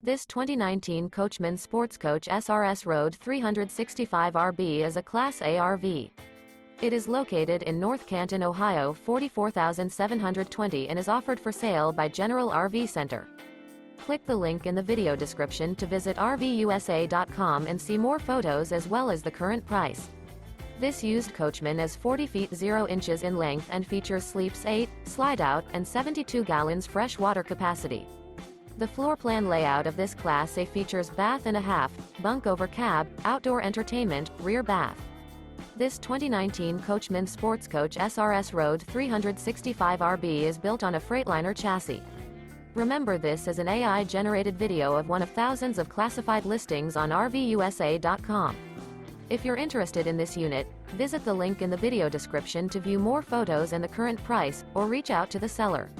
This 2019 Coachmen Sportscoach SRS RD 365 RB is a Class A RV. It is located in North Canton, Ohio 44,720 and is offered for sale by General RV Center. Click the link in the video description to visit RVUSA.com and see more photos as well as the current price. This used Coachman is 40 feet 0 inches in length and features sleeps 8, Slideout, and 72 gallons fresh water capacity. The floor plan layout of this Class A features bath and a half, bunk over cab, outdoor entertainment, rear bath. This 2019 Coachmen Sportscoach SRS RD 365 RB is built on a Freightliner chassis. Remember, this is an AI-generated video of one of thousands of classified listings on RVUSA.com. If you're interested in this unit, visit the link in the video description to view more photos and the current price, or reach out to the seller.